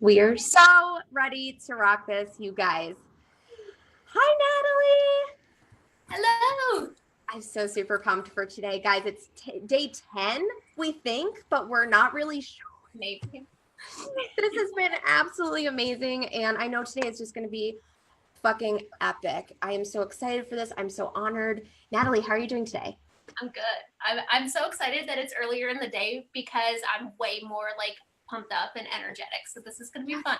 We are so ready to rock this, you guys. Hi, Natalie. Hello. I'm so super pumped for today, guys. It's day 10, we think, but we're not really sure. Maybe. This has been absolutely amazing, and I know today is just going to be fucking epic. I am so excited for this. I'm so honored. Natalie, how are you doing today? I'm good. I'm so excited that it's earlier in the day because I'm way more like pumped up and energetic. So this is going to be fun.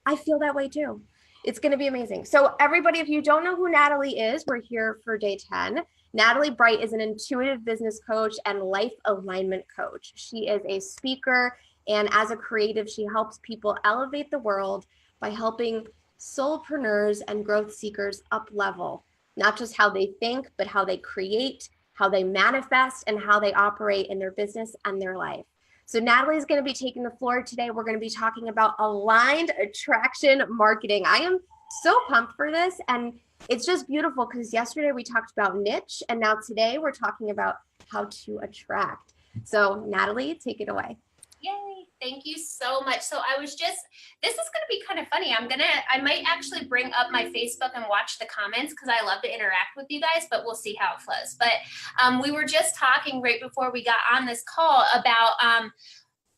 I feel that way too. It's going to be amazing. So, everybody, if you don't know who Natalie is, we're here for day 10. Natalie Brite is an intuitive business coach and life alignment coach. She is a speaker, and as a creative, she helps people elevate the world by helping soulpreneurs and growth seekers up level, not just how they think, but how they create, how they manifest, and how they operate in their business and their life. So Natalie's going to be taking the floor today. We're going to be talking about aligned attraction marketing. I am so pumped for this. And it's just beautiful because yesterday we talked about niche, and now today we're talking about how to attract. So Natalie, take it away. Yay. Thank you so much. So this is going to be kind of funny. I might actually bring up my Facebook and watch the comments because I love to interact with you guys, but we'll see how it flows. But we were just talking right before we got on this call about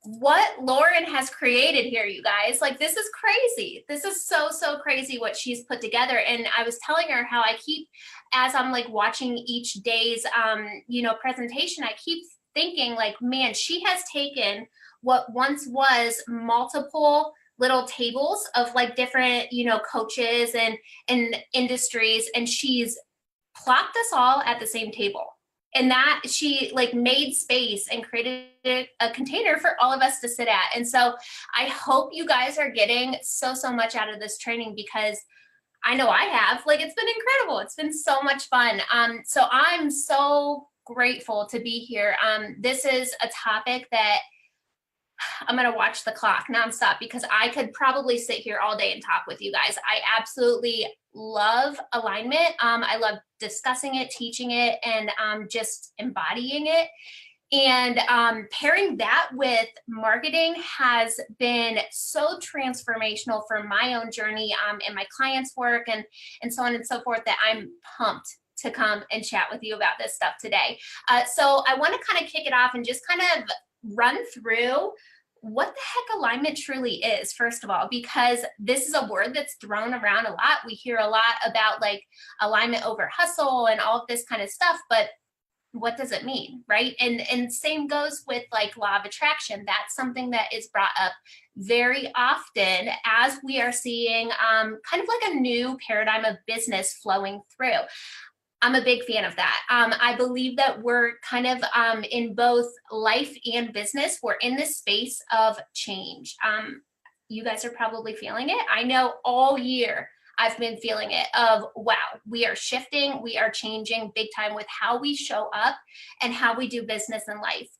what Lauren has created here, you guys. Like, this is crazy. This is so crazy what she's put together. And I was telling her how I keep, as I'm like watching each day's, presentation, I keep thinking like, man, she has taken what once was multiple little tables of like different, coaches and industries, and she's plopped us all at the same table. And that she like made space and created a container for all of us to sit at. And so I hope you guys are getting so much out of this training, because I know I have. Like, it's been incredible. It's been so much fun. So I'm so grateful to be here. This is a topic that I'm going to watch the clock nonstop because I could probably sit here all day and talk with you guys. I absolutely love alignment. I love discussing it, teaching it, and just embodying it. And pairing that with marketing has been so transformational for my own journey and my clients' work and so on and so forth, that I'm pumped to come and chat with you about this stuff today. So I want to kind of kick it off and just kind of run through what the heck alignment truly is, first of all, because this is a word that's thrown around a lot. We hear a lot about like alignment over hustle and all of this kind of stuff, but what does it mean, right? And same goes with like law of attraction. That's something that is brought up very often as we are seeing kind of like a new paradigm of business flowing through. I'm a big fan of that. I believe that we're kind of in both life and business, we're in this space of change. You guys are probably feeling it. I know all year I've been feeling it of, wow, we are shifting, we are changing big time with how we show up and how we do business in life.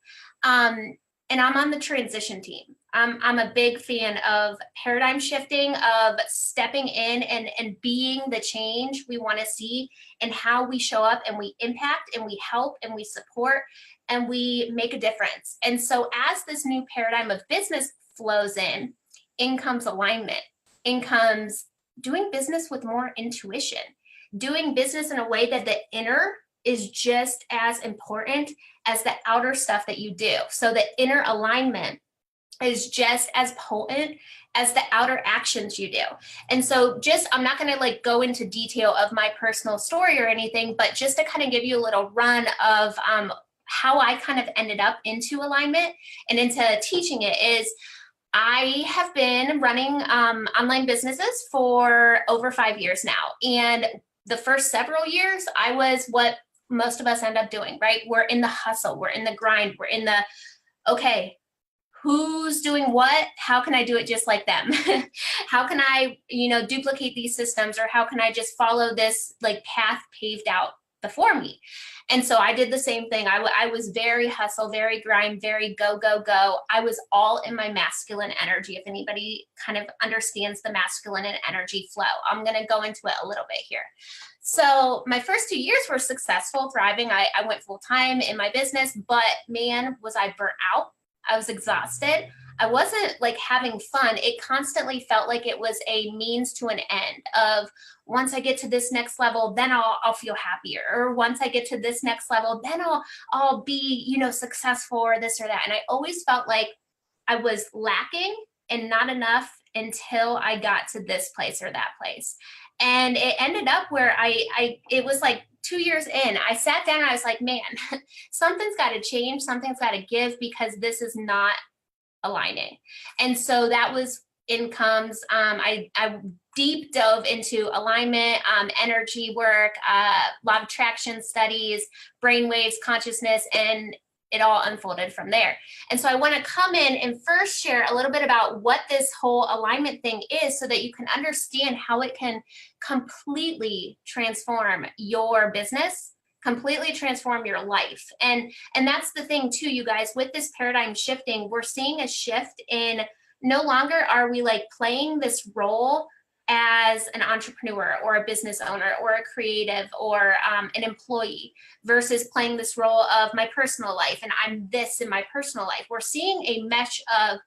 And I'm on the transition team. I'm a big fan of paradigm shifting, of stepping in and being the change we want to see, and how we show up and we impact and we help and we support and we make a difference. And so as this new paradigm of business flows in comes alignment, in comes doing business with more intuition, doing business in a way that the inner is just as important as the outer stuff that you do. So the inner alignment is just as potent as the outer actions you do. And so I'm not going to like go into detail of my personal story or anything, but just to kind of give you a little run of how I kind of ended up into alignment and into teaching it is, I have been running online businesses for over 5 years now. And the first several years, I was what most of us end up doing, right? We're in the hustle, we're in the grind, we're in the, okay, who's doing what? How can I do it just like them? How can I, duplicate these systems, or how can I just follow this like path paved out before me? And so I did the same thing. I was very hustle, very grind, very go. I was all in my masculine energy. If anybody kind of understands the masculine and energy flow, I'm going to go into it a little bit here. So my first 2 years were successful, thriving. I went full time in my business, but man, was I burnt out. I was exhausted. I wasn't like having fun. It constantly felt like it was a means to an end of, once I get to this next level, then I'll feel happier. Or once I get to this next level, then I'll be, you know, successful or this or that. And I always felt like I was lacking and not enough until I got to this place or that place. And it ended up where it was like 2 years in, I sat down and I was like, man, something's got to change. Something's got to give, because this is not aligning. And so that was incomes. I deep dove into alignment, energy work, law of attraction studies, brainwaves, consciousness, and it all unfolded from there. And so I want to come in and first share a little bit about what this whole alignment thing is, so that you can understand how it can completely transform your business, completely transform your life. And that's the thing too, you guys, with this paradigm shifting, we're seeing a shift in, no longer are we like playing this role as an entrepreneur or a business owner or a creative or an employee, versus playing this role of my personal life and I'm this in my personal life. We're seeing a mesh of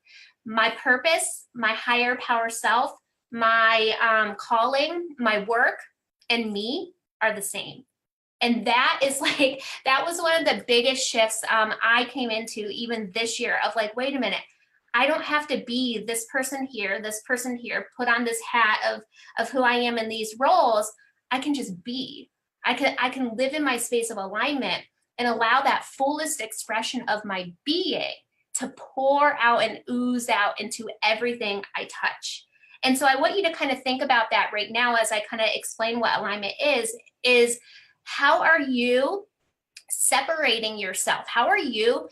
my purpose, my higher power self, my calling, my work, and me are the same. And that is like, that was one of the biggest shifts I came into even this year of like, wait a minute, I don't have to be this person here, put on this hat of who I am in these roles. I can just be. I can live in my space of alignment and allow that fullest expression of my being to pour out and ooze out into everything I touch. And so I want you to kind of think about that right now as I kind of explain what alignment is how are you separating yourself? How are you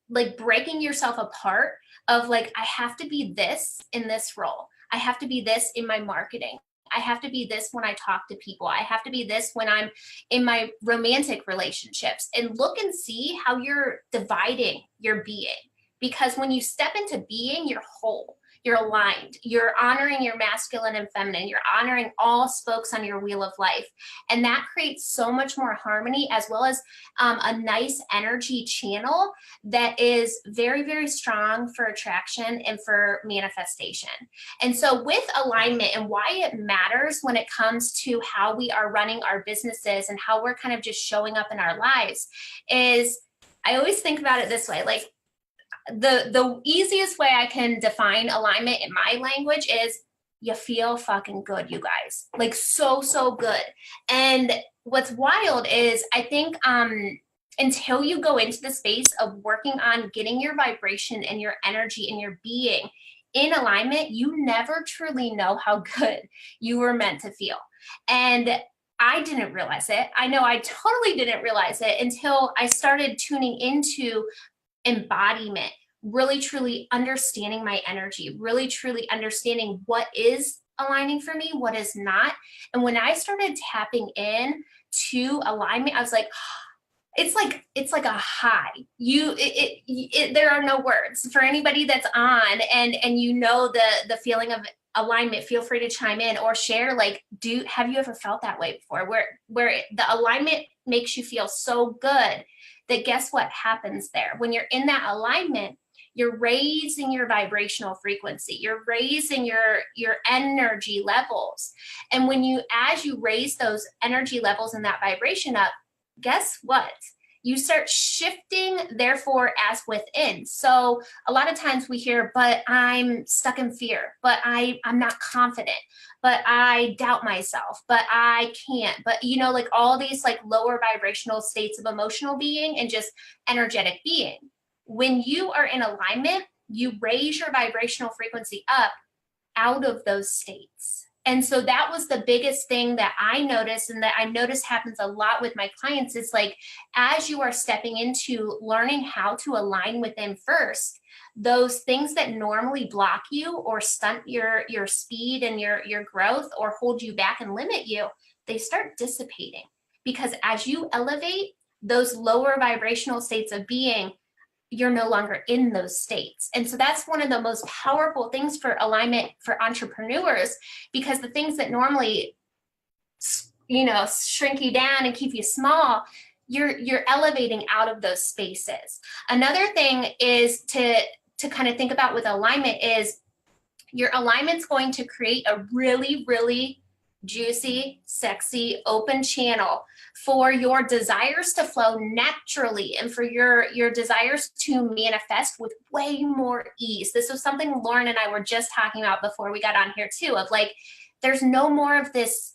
like breaking yourself apart of like, I have to be this in this role. I have to be this in my marketing. I have to be this when I talk to people. I have to be this when I'm in my romantic relationships. And look and see how you're dividing your being. Because when you step into being, you're whole. You're aligned. You're honoring your masculine and feminine. You're honoring all spokes on your wheel of life. And that creates so much more harmony, as well as a nice energy channel that is very, very strong for attraction and for manifestation. And so with alignment and why it matters when it comes to how we are running our businesses and how we're kind of just showing up in our lives is, I always think about it this way, like, the easiest way I can define alignment in my language is you feel fucking good, you guys, like so good. And what's wild is I think until you go into the space of working on getting your vibration and your energy and your being in alignment, you never truly know how good you were meant to feel. And I didn't realize it. I know I totally didn't realize it until I started tuning into embodiment, really truly understanding my energy, really truly understanding what is aligning for me, what is not. And when I started tapping in to alignment, I was like, it's like a high. There are no words for anybody that's on and you know the feeling of alignment. Feel free to chime in or share, like, have you ever felt that way before, where the alignment makes you feel so good that guess what happens there? When you're in that alignment, you're raising your vibrational frequency, you're raising your energy levels. And as you raise those energy levels and that vibration up, guess what? You start shifting, therefore, as within. So a lot of times we hear, but I'm stuck in fear, but I'm not confident, but I doubt myself, but I can't, but like all these like lower vibrational states of emotional being and just energetic being. When you are in alignment, you raise your vibrational frequency up out of those states. And so that was the biggest thing that I noticed, and that I notice happens a lot with my clients, is like, as you are stepping into learning how to align within first, those things that normally block you or stunt your speed and your growth or hold you back and limit you, they start dissipating. Because as you elevate those lower vibrational states of being, you're no longer in those states. And so that's one of the most powerful things for alignment for entrepreneurs, because the things that normally, shrink you down and keep you small, you're elevating out of those spaces. Another thing is to to kind of think about with alignment is your alignment's going to create a really, really juicy, sexy, open channel for your desires to flow naturally and for your desires to manifest with way more ease. This was something Lauren and I were just talking about before we got on here too, of like, there's no more of this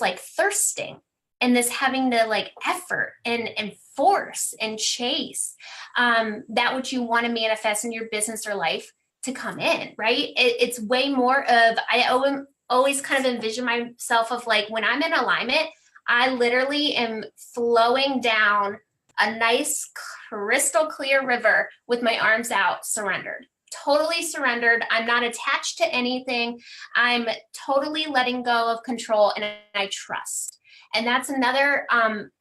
like thirsting and this having to like effort and force and chase that which you want to manifest in your business or life to come in, right? It's way more of, I always kind of envision myself of like, when I'm in alignment, I literally am flowing down a nice crystal clear river with my arms out, surrendered, totally surrendered. I'm not attached to anything. I'm totally letting go of control, and I trust. And that's another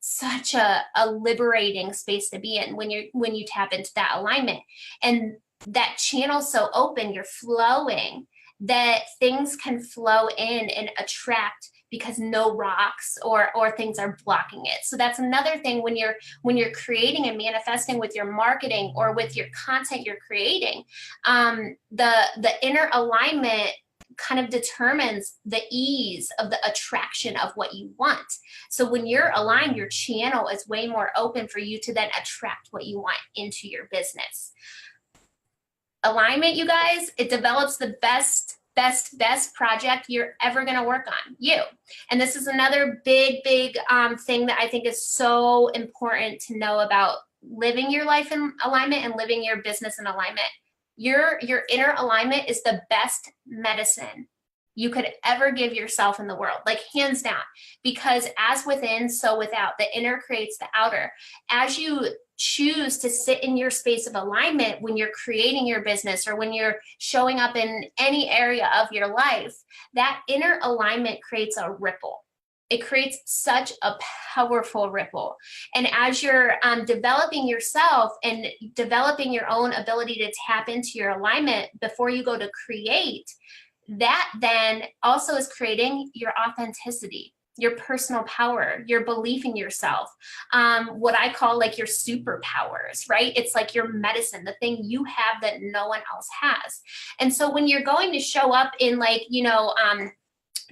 such a liberating space to be in when you tap into that alignment. And that channel's so open, you're flowing, that things can flow in and attract because no rocks or things are blocking it. So that's another thing when you're creating and manifesting with your marketing or with your content you're creating, the inner alignment kind of determines the ease of the attraction of what you want. So when you're aligned, your channel is way more open for you to then attract what you want into your business. Alignment, you guys, it develops the best project you're ever going to work on, you. And this is another big thing that I think is so important to know about living your life in alignment and living your business in alignment. Your inner alignment is the best medicine you could ever give yourself in the world, like hands down, because as within, so without. The inner creates the outer. As you choose to sit in your space of alignment when you're creating your business or when you're showing up in any area of your life, that inner alignment creates a ripple. It creates such a powerful ripple. And as you're developing yourself and developing your own ability to tap into your alignment before you go to create, that then also is creating your authenticity, your personal power, your belief in yourself, what I call like your superpowers, right? It's like your medicine, the thing you have that no one else has. And so when you're going to show up in like,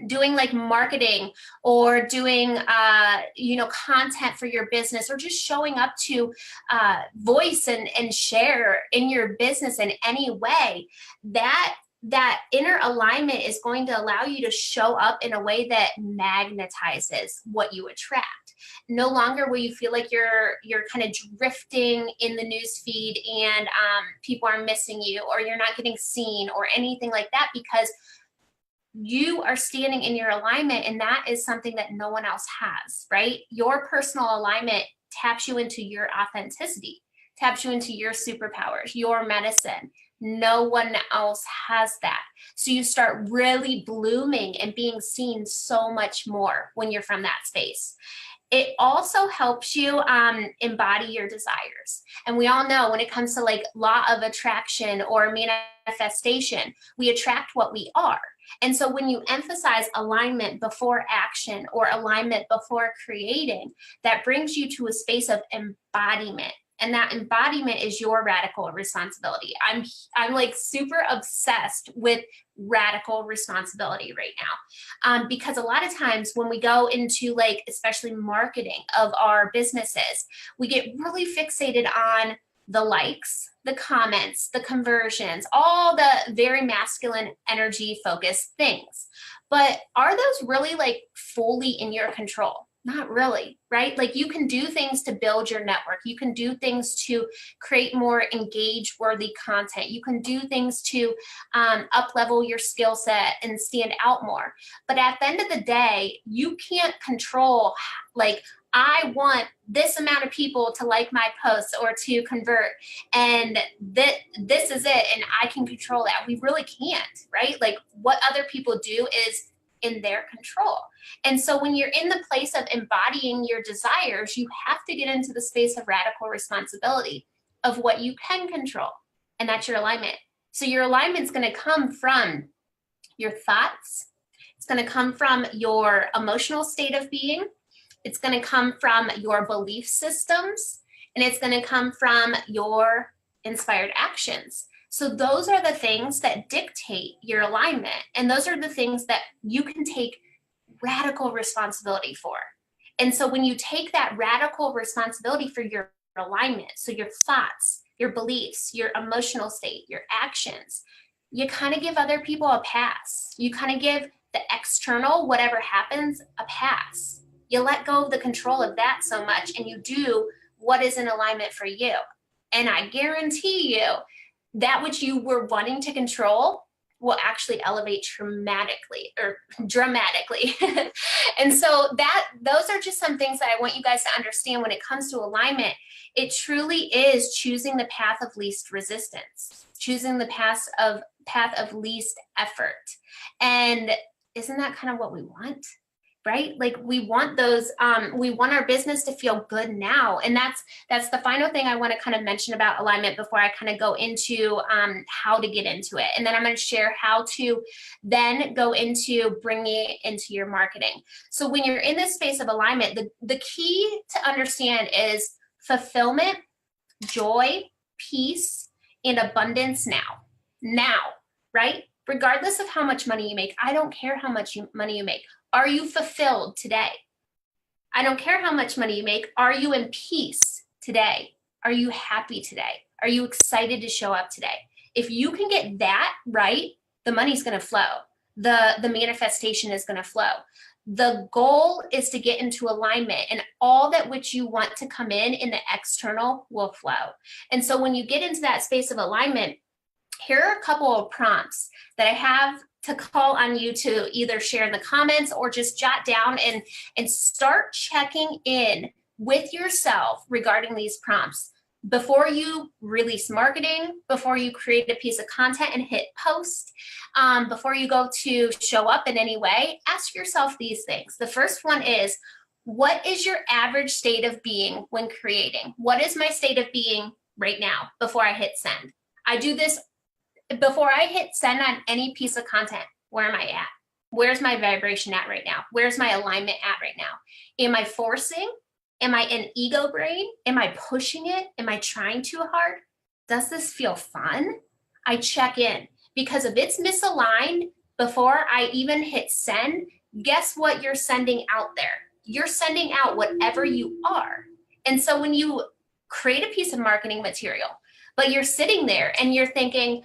doing like marketing or doing, content for your business, or just showing up to voice and share in your business in any way, that inner alignment is going to allow you to show up in a way that magnetizes what you attract. No longer will you feel like you're kind of drifting in the news feed and people are missing you, or you're not getting seen or anything like that, because you are standing in your alignment, and that is something that no one else has, right? Your personal alignment taps you into your authenticity, taps you into your superpowers, your medicine. No one else has that. So you start really blooming and being seen so much more when you're from that space. It also helps you embody your desires. And we all know when it comes to like law of attraction or manifestation, we attract what we are. And so when you emphasize alignment before action or alignment before creating, that brings you to a space of embodiment. And that embodiment is your radical responsibility. I'm like super obsessed with radical responsibility right now. Because a lot of times when we go into like, especially marketing of our businesses, we get really fixated on the likes, the comments, the conversions, all the very masculine energy focused things. But are those really like fully in your control? Not really, right? Like you can do things to build your network. You can do things to create more engage worthy content. You can do things to up level your skill set and stand out more. But at the end of the day, you can't control like, I want this amount of people to like my posts or to convert, and this is it, and I can control that. We really can't, right? Like what other people do is in their control. And so when you're in the place of embodying your desires, you have to get into the space of radical responsibility of what you can control, and that's your alignment. So your alignment is going to come from your thoughts. It's going to come from your emotional state of being. It's going to come from your belief systems, and it's going to come from your inspired actions. So those are the things that dictate your alignment. And those are the things that you can take radical responsibility for. And so when you take that radical responsibility for your alignment, so your thoughts, your beliefs, your emotional state, your actions, you kind of give other people a pass. You kind of give the external, whatever happens, a pass. You let go of the control of that so much, and you do what is in alignment for you. And I guarantee you, that which you were wanting to control will actually elevate dramatically. And so those are just some things that I want you guys to understand when it comes to alignment. It truly is choosing the path of least resistance, choosing the path of least effort. And isn't that kind of what we want? Right? Like we want those, we want our business to feel good now. And that's the final thing I want to kind of mention about alignment before I kind of go into how to get into it. And then I'm going to share how to then go into bringing it into your marketing. So when you're in this space of alignment, the key to understand is fulfillment, joy, peace, and abundance now, right? Regardless of how much money you make, I don't care how much money you make. Are you fulfilled today? I don't care how much money you make. Are you in peace today? Are you happy today? Are you excited to show up today? If you can get that right, the money's going to flow. The manifestation is going to flow. The goal is to get into alignment, and all that which you want to come in the external will flow. And so when you get into that space of alignment, here are a couple of prompts that I have to call on you to either share in the comments or just jot down and start checking in with yourself regarding these prompts. Before you release marketing, before you create a piece of content and hit post, before you go to show up in any way, ask yourself these things. The first one is, what is your average state of being when creating? What is my state of being right now before I hit send? I do this before I hit send on any piece of content. Where am I at? Where's my vibration at right now? Where's my alignment at right now? Am I forcing? Am I in ego brain? Am I pushing it? Am I trying too hard? Does this feel fun? I check in, because if it's misaligned before I even hit send, guess what you're sending out there? You're sending out whatever you are. And so when you create a piece of marketing material, but you're sitting there and you're thinking,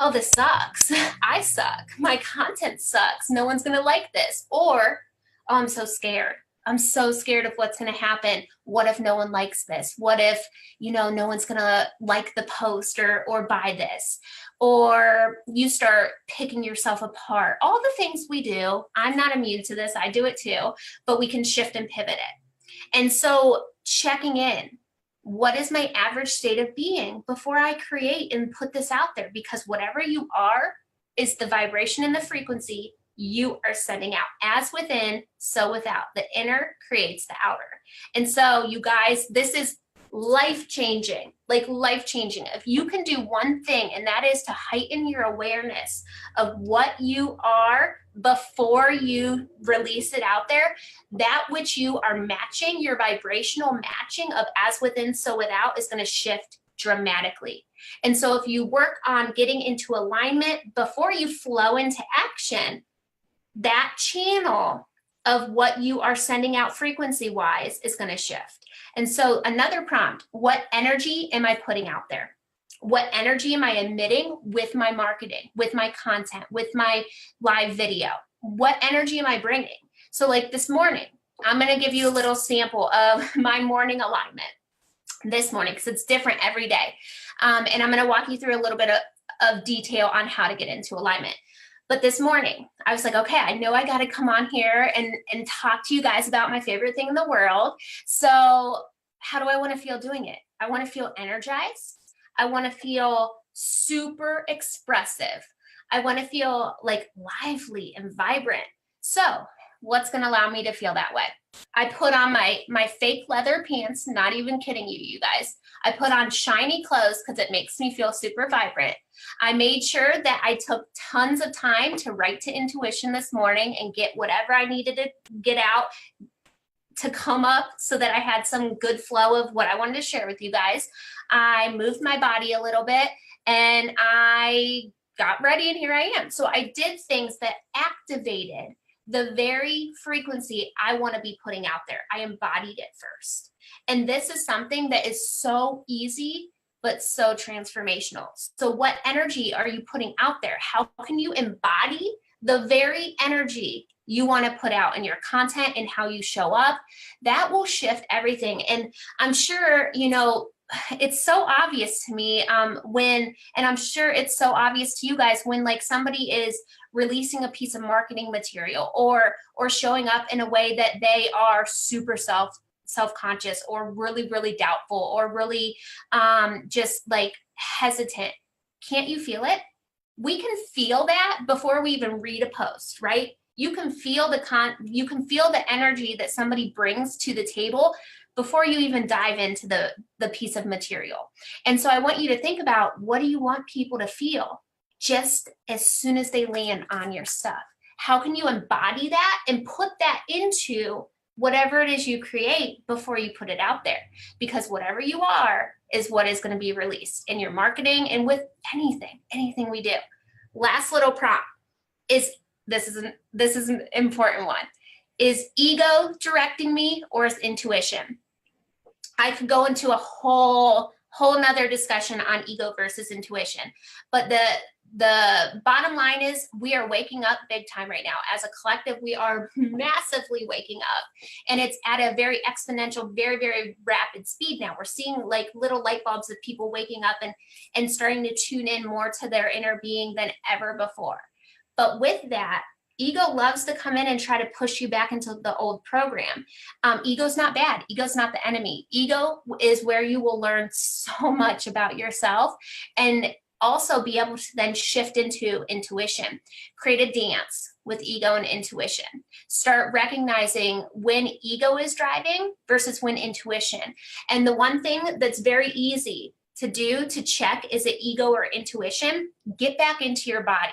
oh, this sucks. I suck. My content sucks. No one's going to like this. Or, oh, I'm so scared. I'm so scared of what's going to happen. What if no one likes this? What if, no one's going to like the post or buy this? Or you start picking yourself apart. All the things we do, I'm not immune to this. I do it too, but we can shift and pivot it. And so checking in. What is my average state of being before I create and put this out there? Because whatever you are is the vibration and the frequency you are sending out. As within, so without. The inner creates the outer. And so you guys, this is life-changing, like life-changing. If you can do one thing, and that is to heighten your awareness of what you are before you release it out there, that which you are matching, your vibrational matching of as within, so without, is going to shift dramatically. And so if you work on getting into alignment before you flow into action, that channel of what you are sending out frequency wise is going to shift. And so another prompt, what energy am I putting out there? What energy am I emitting with my marketing, with my content, with my live video? What energy am I bringing? So like this morning, I'm going to give you a little sample of my morning alignment this morning, because it's different every day. And I'm going to walk you through a little bit of detail on how to get into alignment. But this morning, I was like, okay, I know I got to come on here and talk to you guys about my favorite thing in the world. So how do I want to feel doing it? I want to feel energized. I want to feel super expressive. I want to feel like lively and vibrant. So what's going to allow me to feel that way? I put on my fake leather pants, not even kidding you guys. I put on shiny clothes because it makes me feel super vibrant. I made sure that I took tons of time to write to intuition this morning and get whatever I needed to get out to come up so that I had some good flow of what I wanted to share with you guys. I moved my body a little bit, and I got ready, and here I am. So I did things that activated the very frequency I want to be putting out there. I embodied it first. And this is something that is so easy, but so transformational. So what energy are you putting out there? How can you embody the very energy you want to put out in your content and how you show up? That will shift everything. And I'm sure, you know, it's so obvious to me and I'm sure it's so obvious to you guys when like somebody is releasing a piece of marketing material or showing up in a way that they are super self-conscious or really doubtful or really just like hesitant. Can't you feel it? We can feel that before we even read a post, right? You can feel the energy that somebody brings to the table before you even dive into the piece of material. And so I want you to think about, what do you want people to feel just as soon as they land on your stuff? How can you embody that and put that into whatever it is you create before you put it out there? Because whatever you are is what is going to be released in your marketing and with anything we do. Last little prompt is, this is an important one. Is ego directing me, or is intuition? I could go into a whole nother discussion on ego versus intuition, but the bottom line is we are waking up big time right now. As a collective, we are massively waking up, and it's at a very exponential, very rapid speed now. We're seeing like little light bulbs of people waking up and starting to tune in more to their inner being than ever before. But with that, ego loves to come in and try to push you back into the old program. Ego's not bad. Ego's not the enemy. Ego is where you will learn so much about yourself and also be able to then shift into intuition. Create a dance with ego and intuition. Start recognizing when ego is driving versus when intuition. And the one thing that's very easy to do to check, is it ego or intuition? Get back into your body.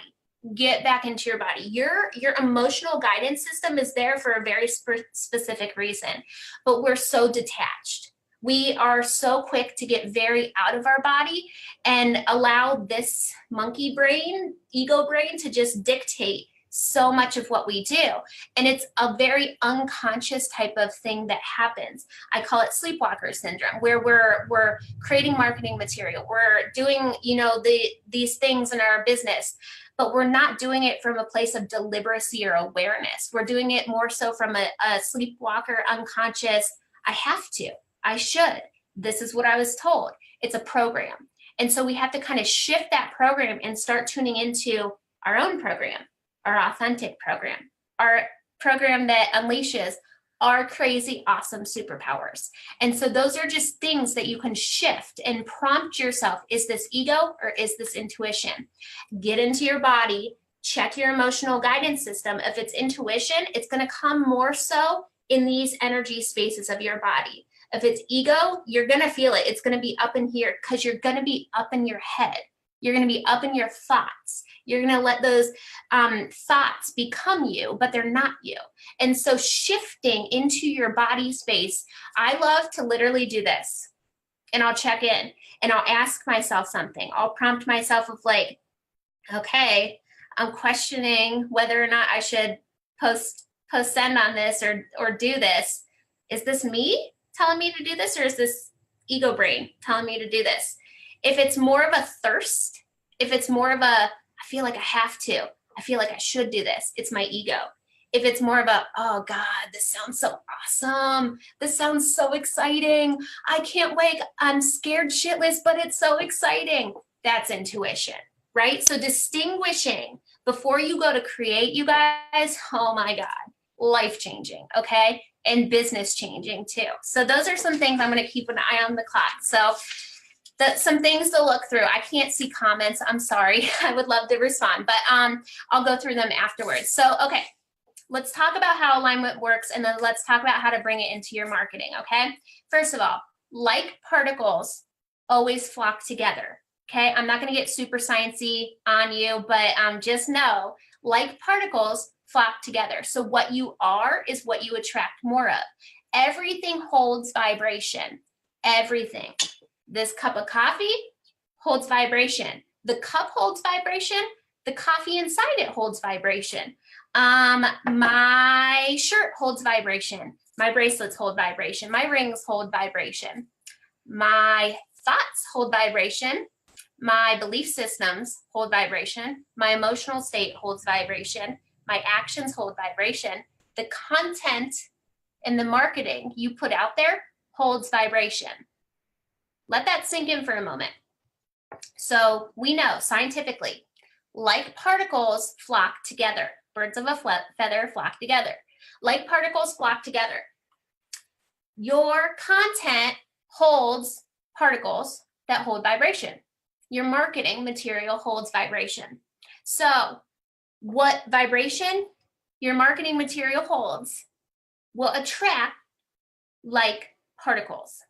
Get back into your body. Your emotional guidance system is there for a very specific reason, but we're so detached. We are so quick to get very out of our body and allow this monkey brain, ego brain, to just dictate so much of what we do. And it's a very unconscious type of thing that happens. I call it sleepwalker syndrome, where we're creating marketing material. We're doing, you know, these things in our business, but we're not doing it from a place of deliberacy or awareness. We're doing it more so from a sleepwalker, unconscious, I have to, I should, this is what I was told. It's a program. And so we have to kind of shift that program and start tuning into our own program, our authentic program, our program that unleashes our crazy, awesome superpowers. And so those are just things that you can shift and prompt yourself. Is this ego or is this intuition? Get into your body, check your emotional guidance system. If it's intuition, it's going to come more so in these energy spaces of your body. If it's ego, you're going to feel it. It's going to be up in here because you're going to be up in your head. You're going to be up in your thoughts. You're going to let those thoughts become you, but they're not you. And so shifting into your body space, I love to literally do this, and I'll check in and I'll ask myself something. I'll prompt myself of like, okay, I'm questioning whether or not I should post send on this or do this. Is this me telling me to do this, or is this ego brain telling me to do this? If it's more of a thirst, if it's more of a, I feel like I have to, I feel like I should do this, it's my ego. If it's more of a, oh God, this sounds so awesome, this sounds so exciting, I can't wait, I'm scared shitless, but it's so exciting, that's intuition, right? So distinguishing before you go to create, you guys, oh my God, life-changing, okay? And business changing too. So those are some things I'm going to keep an eye on the clock. So some things to look through. I can't see comments. I'm sorry. I would love to respond, but I'll go through them afterwards. So, okay, let's talk about how alignment works, and then let's talk about how to bring it into your marketing, okay? First of all, like particles always flock together, okay? I'm not going to get super sciencey on you, but just know like particles flock together. So what you are is what you attract more of. Everything holds vibration. Everything. This cup of coffee holds vibration. The cup holds vibration. The coffee inside it holds vibration. My shirt holds vibration. My bracelets hold vibration. My rings hold vibration. My thoughts hold vibration. My belief systems hold vibration. My emotional state holds vibration. My actions hold vibration. The content and the marketing you put out there holds vibration. Let that sink in for a moment. So we know scientifically, like particles flock together. Birds of a feather flock together. Like particles flock together. Your content holds particles that hold vibration. Your marketing material holds vibration. So what vibration your marketing material holds will attract like particles.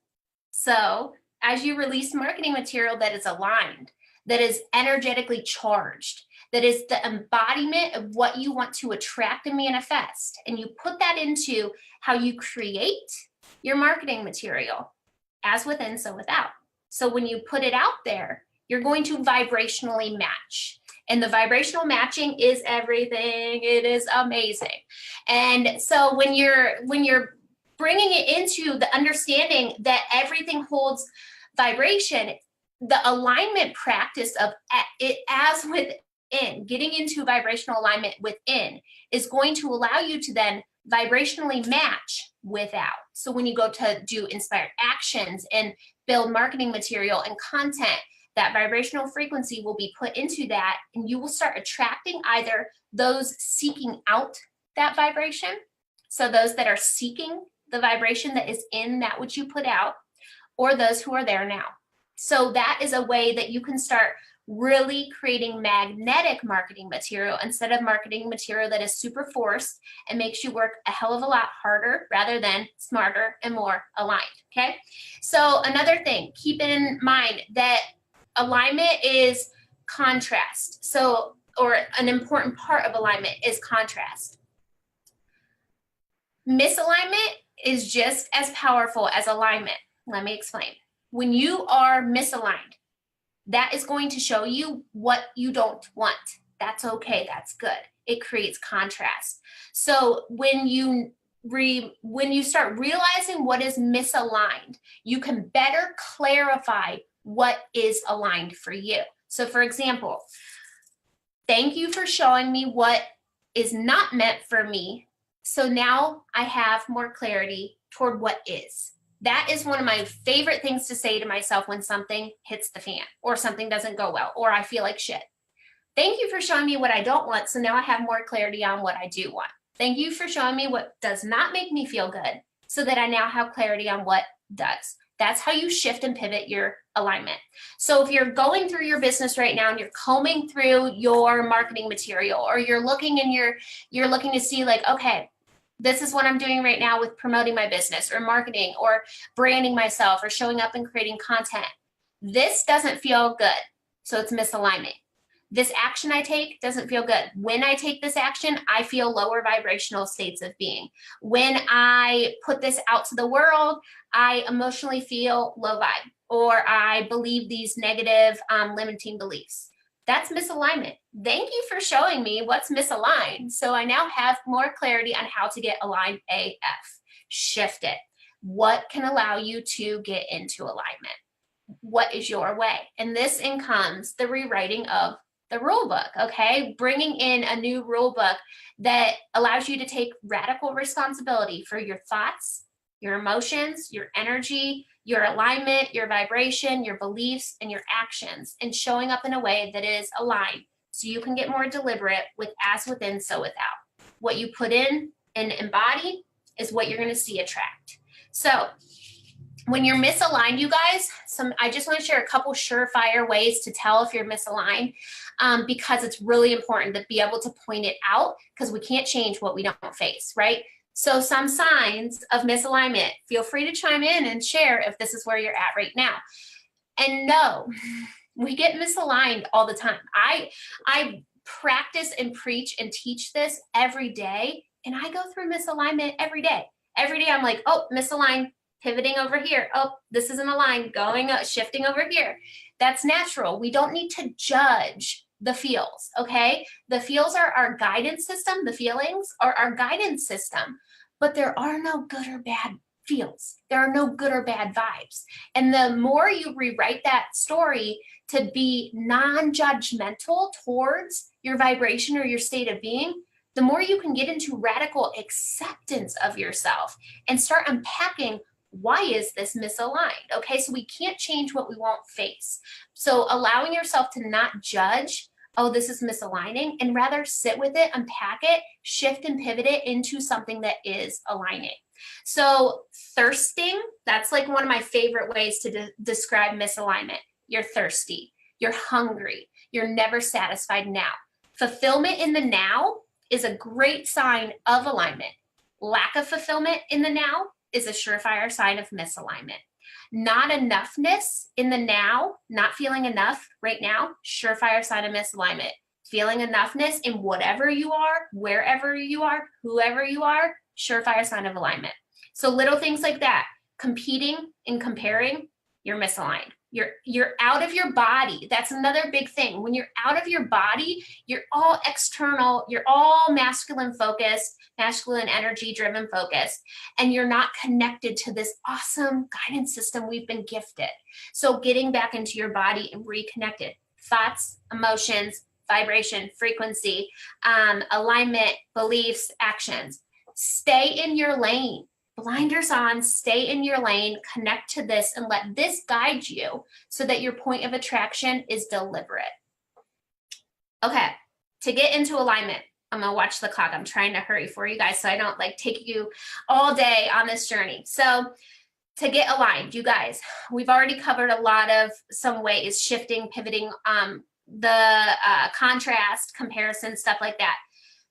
So as you release marketing material that is aligned, that is energetically charged, that is the embodiment of what you want to attract and manifest, and you put that into how you create your marketing material, as within, so without. So when you put it out there, you're going to vibrationally match. And the vibrational matching is everything. It is amazing. And so when you're bringing it into the understanding that everything holds vibration, the alignment practice of it as within, getting into vibrational alignment within, is going to allow you to then vibrationally match without. So when you go to do inspired actions and build marketing material and content, that vibrational frequency will be put into that, and you will start attracting either those seeking out that vibration, so those that are seeking the vibration that is in that which you put out, or those who are there now. So that is a way that you can start really creating magnetic marketing material instead of marketing material that is super forced and makes you work a hell of a lot harder rather than smarter and more aligned. Okay. So another thing, keep in mind that alignment is contrast. So, or an important part of alignment is contrast. Misalignment is just as powerful as alignment. Let me explain. When you are misaligned, that is going to show you what you don't want. That's okay. That's good. It creates contrast. So when you start realizing what is misaligned, you can better clarify what is aligned for you. So for example, thank you for showing me what is not meant for me. So now I have more clarity toward what is. That is one of my favorite things to say to myself when something hits the fan or something doesn't go well or I feel like shit. Thank you for showing me what I don't want. So now I have more clarity on what I do want. Thank you for showing me what does not make me feel good so that I now have clarity on what does. That's how you shift and pivot your alignment. So if you're going through your business right now and you're combing through your marketing material, or you're looking and you're looking to see like, okay, this is what I'm doing right now with promoting my business or marketing or branding myself or showing up and creating content. This doesn't feel good. So it's misalignment. This action I take doesn't feel good. When I take this action, I feel lower vibrational states of being. When I put this out to the world, I emotionally feel low vibe, or I believe these negative limiting beliefs. That's misalignment. Thank you for showing me what's misaligned. So I now have more clarity on how to get aligned AF. Shift it. What can allow you to get into alignment? What is your way? And this incomes the rewriting of the rule book, okay? Bringing in a new rule book that allows you to take radical responsibility for your thoughts, your emotions, your energy, your alignment, your vibration, your beliefs, and your actions, and showing up in a way that is aligned so you can get more deliberate with as within, so without. What you put in and embody is what you're going to see attract. So when you're misaligned, you guys, I just want to share a couple surefire ways to tell if you're misaligned, because it's really important to be able to point it out, because we can't change what we don't face, right? So some signs of misalignment, feel free to chime in and share if this is where you're at right now. And no, we get misaligned all the time. I practice and preach and teach this every day, and I go through misalignment every day. Every day I'm like, oh, misaligned, pivoting over here. Oh, this isn't aligned, going up, shifting over here. That's natural. We don't need to judge the feels, okay? The feels are our guidance system. The feelings are our guidance system, but there are no good or bad feels. There are no good or bad vibes. And the more you rewrite that story to be non-judgmental towards your vibration or your state of being, the more you can get into radical acceptance of yourself and start unpacking, why is this misaligned? Okay, so we can't change what we won't face. So allowing yourself to not judge, oh, this is misaligning, and rather sit with it, unpack it, shift and pivot it into something that is aligning. So thirsting, that's like one of my favorite ways to describe misalignment. You're thirsty, you're hungry, you're never satisfied now. Fulfillment in the now is a great sign of alignment. Lack of fulfillment in the now is a surefire sign of misalignment. Not enoughness in the now, not feeling enough right now, surefire sign of misalignment. Feeling enoughness in whatever you are, wherever you are, whoever you are, surefire sign of alignment. So little things like that, competing and comparing, you're misaligned. You're out of your body. That's another big thing. When you're out of your body, you're all external, you're all masculine focused, masculine energy driven focused, and you're not connected to this awesome guidance system we've been gifted. So getting back into your body and reconnected, thoughts, emotions, vibration, frequency, alignment, beliefs, actions. Stay in your lane. Blinders on, stay in your lane, connect to this, and let this guide you so that your point of attraction is deliberate. Okay, to get into alignment, I'm gonna watch the clock. I'm trying to hurry for you guys so I don't like take you all day on this journey. So to get aligned, you guys, we've already covered a lot of some ways, shifting, pivoting, the contrast, comparison, stuff like that.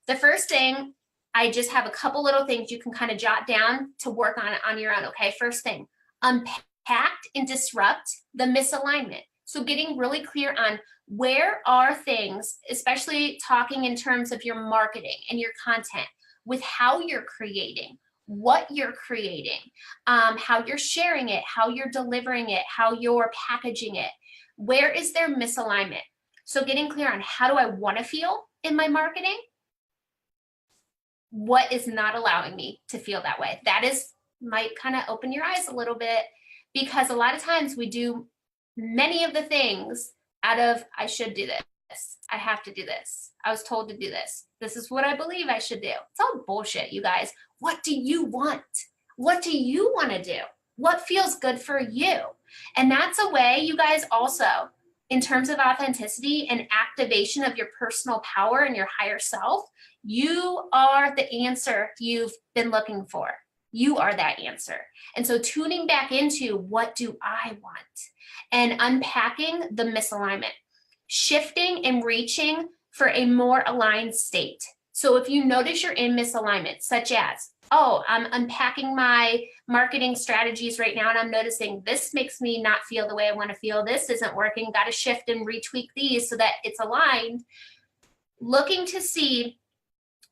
The first thing, I just have a couple little things you can kind of jot down to work on your own, okay? First thing, unpack and disrupt the misalignment. So getting really clear on where are things, especially talking in terms of your marketing and your content, with how you're creating, what you're creating, how you're sharing it, how you're delivering it, how you're packaging it. Where is there misalignment? So getting clear on how do I want to feel in my marketing? What is not allowing me to feel that way? That might kind of open your eyes a little bit, because a lot of times we do many of the things out of, I should do this. I have to do this. I was told to do this. This is what I believe I should do. It's all bullshit, you guys. What do you want? What do you want to do? What feels good for you? And that's a way, you guys, also, in terms of authenticity and activation of your personal power and your higher self, you are the answer you've been looking for. You are that answer. And so tuning back into what do I want and unpacking the misalignment, shifting and reaching for a more aligned state. So if you notice you're in misalignment, such as, oh, I'm unpacking my marketing strategies right now and I'm noticing this makes me not feel the way I want to feel. This isn't working. Got to shift and retweak these so that it's aligned. Looking to see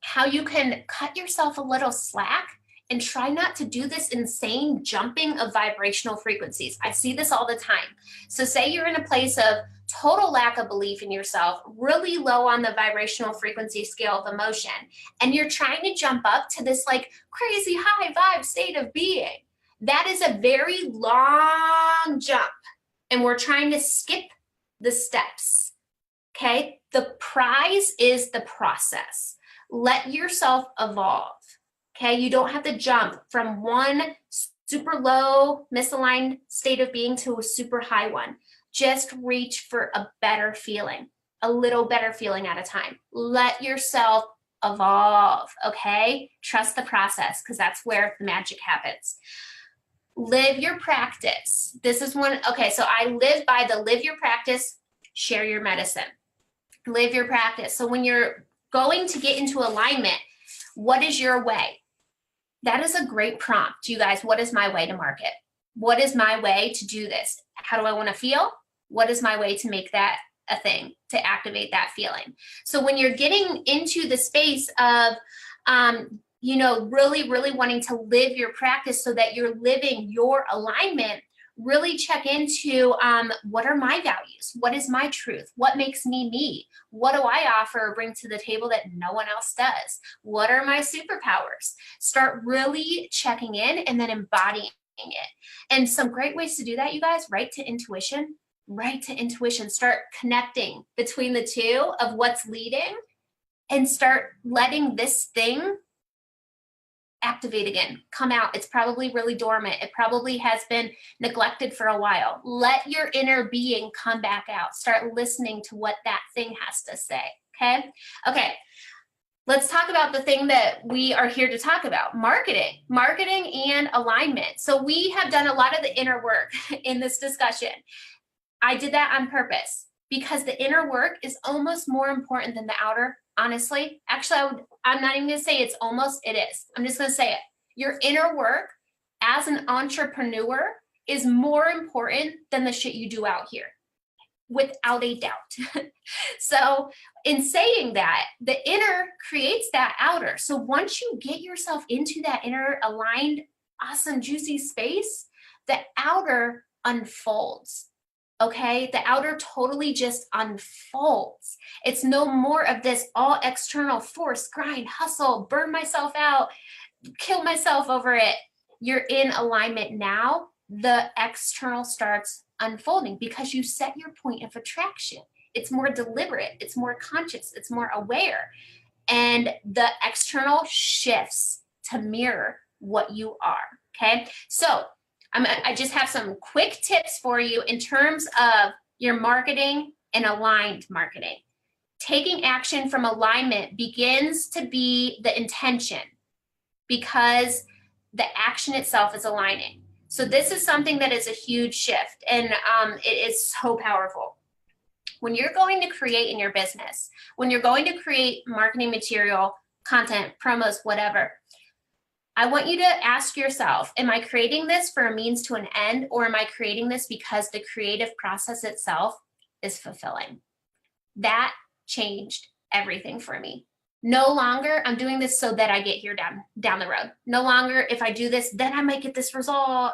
how you can cut yourself a little slack and try not to do this insane jumping of vibrational frequencies. I see this all the time. So say you're in a place of total lack of belief in yourself, really low on the vibrational frequency scale of emotion, and you're trying to jump up to this like crazy high vibe state of being. That is a very long jump, and we're trying to skip the steps, okay? The prize is the process. Let yourself evolve, okay? You don't have to jump from one super low, misaligned state of being to a super high one. Just reach for a better feeling, a little better feeling at a time. Let yourself evolve, okay? Trust the process, because that's where the magic happens. Live your practice. This is one, okay, so I live by the live your practice, share your medicine. Live your practice. So when you're going to get into alignment, what is your way? That is a great prompt, you guys. What is my way to market? What is my way to do this? How do I want to feel? What is my way to make that a thing, to activate that feeling? So when you're getting into the space of really, really wanting to live your practice so that you're living your alignment, really check into what are my values? What is my truth? What makes me me? What do I offer or bring to the table that no one else does? What are my superpowers? Start really checking in and then embodying it. And some great ways to do that, you guys, right to intuition. Start connecting between the two of what's leading and start letting this thing activate again, come out. It's probably really dormant. It probably has been neglected for a while. Let your inner being come back out. Start listening to what that thing has to say. Okay. Let's talk about the thing that we are here to talk about, marketing and alignment. So we have done a lot of the inner work in this discussion. I did that on purpose because the inner work is almost more important than the outer. Honestly, actually, I'm not even going to say it's almost, it is. I'm just going to say it. Your inner work as an entrepreneur is more important than the shit you do out here, without a doubt. So in saying that, the inner creates that outer. So once you get yourself into that inner aligned, awesome, juicy space, the outer unfolds. Okay, the outer totally just unfolds. It's no more of this all external force, grind, hustle, burn myself out, kill myself over it. You're in alignment now. The external starts unfolding because you set your point of attraction. It's more deliberate, it's more conscious, it's more aware. And the external shifts to mirror what you are. Okay, so I just have some quick tips for you in terms of your marketing and aligned marketing. Taking action from alignment begins to be the intention because the action itself is aligning. So this is something that is a huge shift, and it is so powerful. When you're going to create in your business, when you're going to create marketing material, content, promos, whatever, I want you to ask yourself, am I creating this for a means to an end, or am I creating this because the creative process itself is fulfilling? That changed everything for me. No longer I'm doing this so that I get here down the road. No longer if I do this, then I might get this result.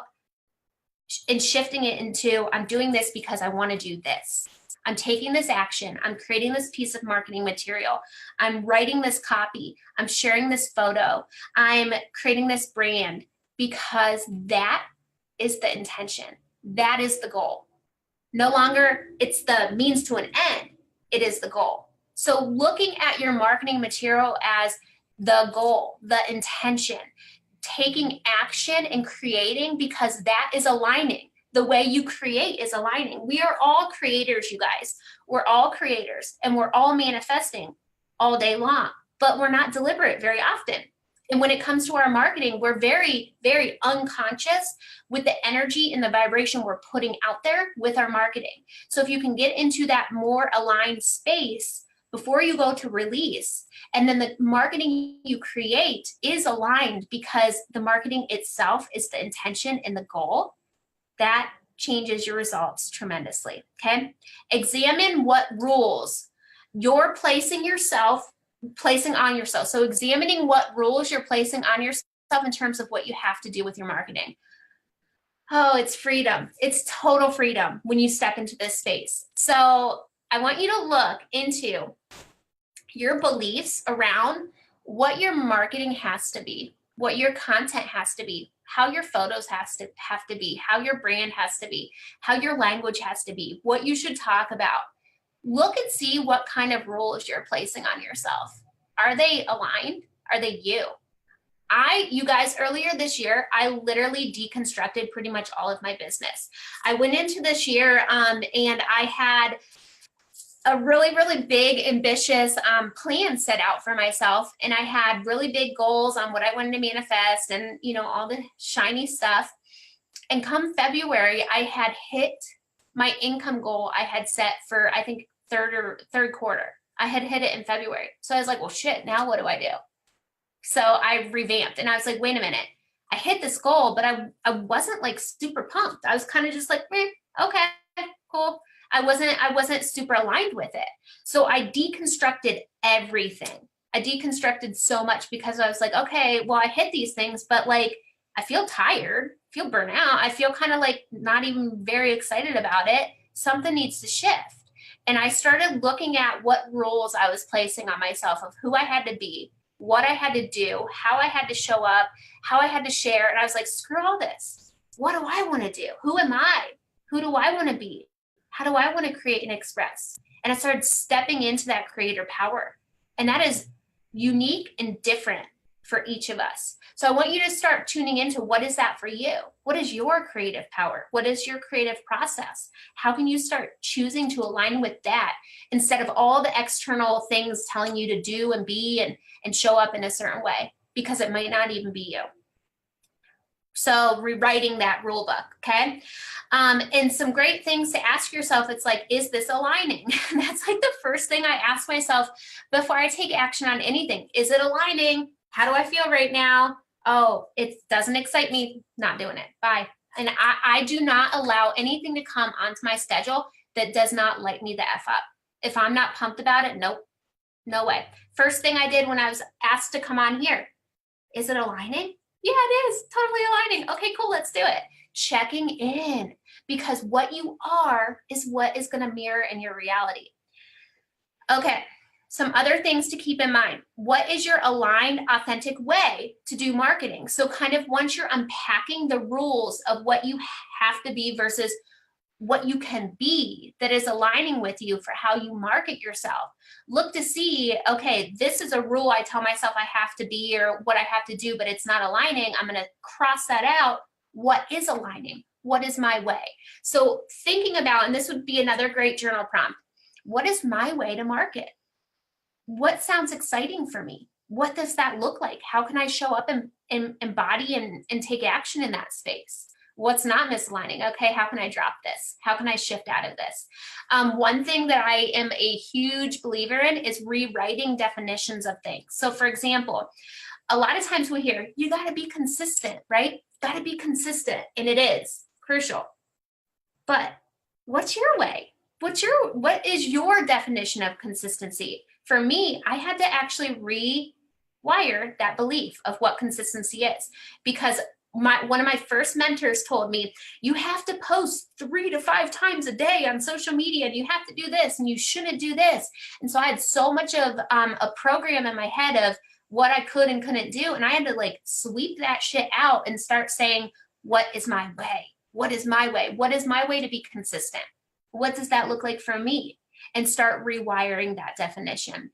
And shifting it into I'm doing this because I want to do this. I'm taking this action. I'm creating this piece of marketing material. I'm writing this copy. I'm sharing this photo. I'm creating this brand because that is the intention. That is the goal. No longer it's the means to an end. It is the goal. So looking at your marketing material as the goal, the intention, taking action and creating because that is aligning. The way you create is aligning. We are all creators, you guys. We're all creators and we're all manifesting all day long, but we're not deliberate very often. And when it comes to our marketing, we're very, very unconscious with the energy and the vibration we're putting out there with our marketing. So if you can get into that more aligned space before you go to release, and then the marketing you create is aligned because the marketing itself is the intention and the goal, that changes your results tremendously, okay? Examine what rules you're placing on yourself. So examining what rules you're placing on yourself in terms of what you have to do with your marketing. Oh, it's freedom. It's total freedom when you step into this space. So I want you to look into your beliefs around what your marketing has to be, what your content has to be, how your photos have to be, how your brand has to be, how your language has to be, what you should talk about. Look and see what kind of rules you're placing on yourself. Are they aligned? Are they you? You guys, earlier this year, I literally deconstructed pretty much all of my business. I went into this year and I had a really, really big, ambitious plan set out for myself. And I had really big goals on what I wanted to manifest and, all the shiny stuff. And come February, I had hit my income goal I had set for, I think, third quarter. I had hit it in February. So I was like, well, shit, now what do I do? So I revamped and I was like, wait a minute. I hit this goal, but I wasn't like super pumped. I was kind of just like, okay, cool. I wasn't super aligned with it. So I deconstructed everything. I deconstructed so much because I was like, okay, well, I hit these things, but like, I feel tired, feel burnt out. I feel kind of like not even very excited about it. Something needs to shift. And I started looking at what rules I was placing on myself of who I had to be, what I had to do, how I had to show up, how I had to share. And I was like, screw all this. What do I want to do? Who am I? Who do I want to be? How do I want to create and express? And I started stepping into that creator power. And that is unique and different for each of us. So I want you to start tuning into what is that for you? What is your creative power? What is your creative process? How can you start choosing to align with that instead of all the external things telling you to do and be and show up in a certain way? Because it might not even be you. So rewriting that rule book, okay? And some great things to ask yourself, it's like, is this aligning? That's like the first thing I ask myself before I take action on anything. Is it aligning? How do I feel right now? Oh, it doesn't excite me, not doing it, bye. And I do not allow anything to come onto my schedule that does not light me the F up. If I'm not pumped about it, nope, no way. First thing I did when I was asked to come on here, is it aligning? Yeah, it is totally aligning. Okay, cool, let's do it. Checking in, because what you are is what is going to mirror in your reality. Okay, some other things to keep in mind. What is your aligned, authentic way to do marketing? So kind of once you're unpacking the rules of what you have to be versus what you can be that is aligning with you for how you market yourself. Look to see, okay, this is a rule I tell myself I have to be or what I have to do, but it's not aligning. I'm going to cross that out. What is aligning? What is my way? So thinking about, and this would be another great journal prompt, what is my way to market? What sounds exciting for me? What does that look like? How can I show up and embody and take action in that space? What's not misaligning? Okay, how can I drop this? How can I shift out of this? One thing that I am a huge believer in is rewriting definitions of things. So for example, a lot of times we hear, you got to be consistent, right? Got to be consistent. And it is crucial. But what's your way? What is your definition of consistency? For me, I had to actually rewire that belief of what consistency is, because one of my first mentors told me, you have to post 3 to 5 times a day on social media, and you have to do this, and you shouldn't do this. And so I had so much of a program in my head of what I could and couldn't do. And I had to like sweep that shit out and start saying, what is my way? What is my way? What is my way to be consistent? What does that look like for me? And start rewiring that definition.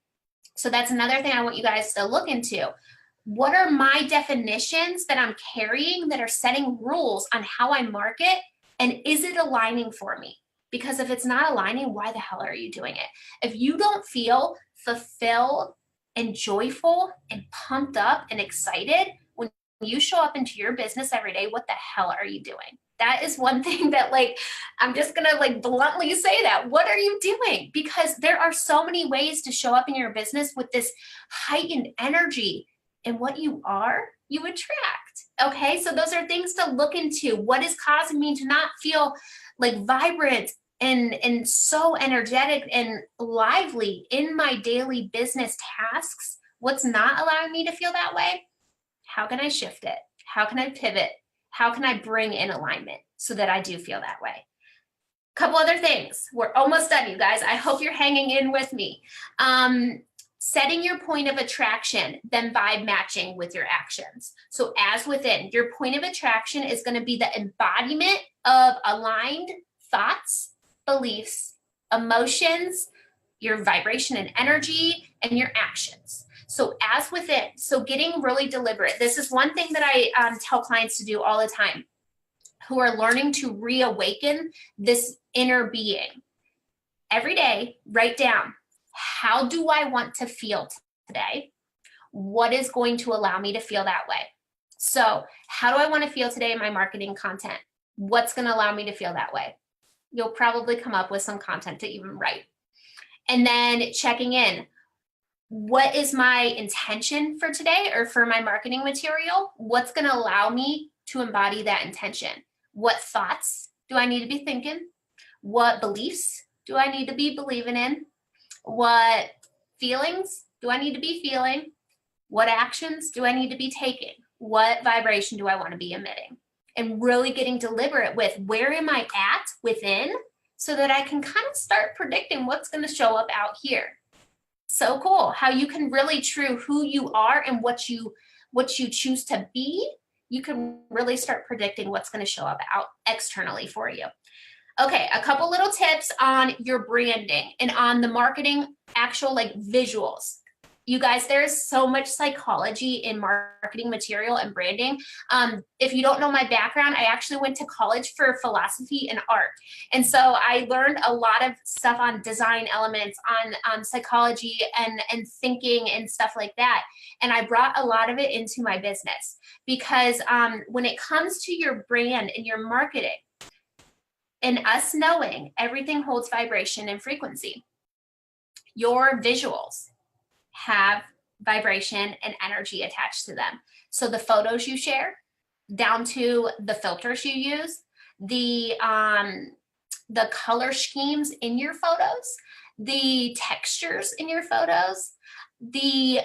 So that's another thing I want you guys to look into. What are my definitions that I'm carrying that are setting rules on how I market? And is it aligning for me? Because if it's not aligning, why the hell are you doing it? If you don't feel fulfilled and joyful and pumped up and excited when you show up into your business every day, what the hell are you doing? That is one thing that like, I'm just going to like bluntly say that. What are you doing? Because there are so many ways to show up in your business with this heightened energy. And what you are, you attract. Okay, so those are things to look into. What is causing me to not feel like vibrant and so energetic and lively in my daily business tasks? What's not allowing me to feel that way? How can I shift it? How can I pivot? How can I bring in alignment so that I do feel that way? Couple other things. We're almost done, you guys. I hope you're hanging in with me. Setting your point of attraction, then vibe matching with your actions. So as within, your point of attraction is going to be the embodiment of aligned thoughts, beliefs, emotions, your vibration and energy, and your actions. So as within, so getting really deliberate. This is one thing that I tell clients to do all the time who are learning to reawaken this inner being. Every day, write down, how do I want to feel today? What is going to allow me to feel that way? So how do I want to feel today in my marketing content? What's going to allow me to feel that way? You'll probably come up with some content to even write. And then checking in. What is my intention for today or for my marketing material? What's going to allow me to embody that intention? What thoughts do I need to be thinking? What beliefs do I need to be believing in? What feelings do I need to be feeling? What actions do I need to be taking? What vibration do I want to be emitting? And really getting deliberate with where am I at within so that I can kind of start predicting what's going to show up out here. So cool how you can really true who you are and what you choose to be. You can really start predicting what's going to show up out externally for you. Okay, a couple little tips on your branding and on the marketing actual like visuals. You guys, there's so much psychology in marketing material and branding. If you don't know my background, I actually went to college for philosophy and art. And so I learned a lot of stuff on design elements, on psychology and thinking and stuff like that. And I brought a lot of it into my business because when it comes to your brand and your marketing, and us knowing everything holds vibration and frequency, your visuals have vibration and energy attached to them. So the photos you share, down to the filters you use, the color schemes in your photos, the textures in your photos, the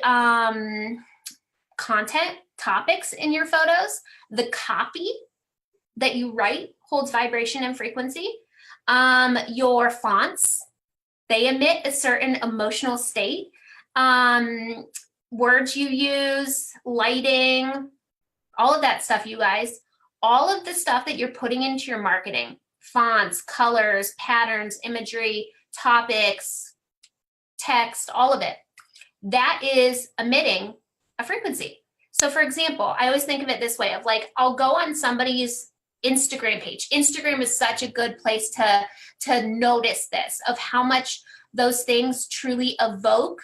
content topics in your photos, the copy that you write holds vibration and frequency. Your fonts, they emit a certain emotional state. Words you use, lighting, all of that stuff, you guys, all of the stuff that you're putting into your marketing, fonts, colors, patterns, imagery, topics, text, all of it, that is emitting a frequency. So for example, I always think of it this way of like, I'll go on somebody's Instagram page. Instagram is such a good place to notice this, of how much those things truly evoke